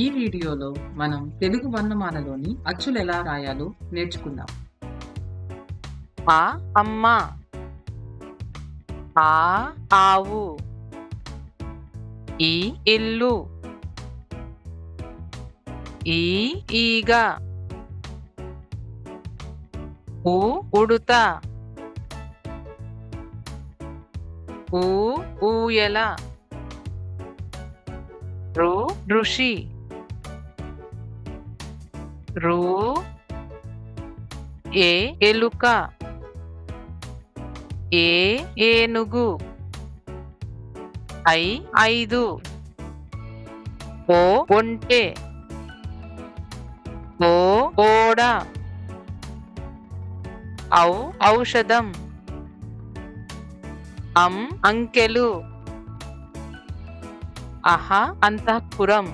ఈ వీడియోలో మనం తెలుగు వర్ణమాలలోని అచ్చులు ఎలా రాయాలో నేర్చుకుందాం. ఆ అమ్మ, ఆ ఆవు, ఈ ఇల్లు, ఈ ఈగ, ఊ ఉడుత, ఊ ఊయల, రు ఋషి, రు ఏ ఎలుక, ఏ ఏనుగు, ఐ ఐదు, ఓ ఒంటె, ఓ ఓడ, ఔ ఔషధం, అంకెలు, అహ అంతఃపురం.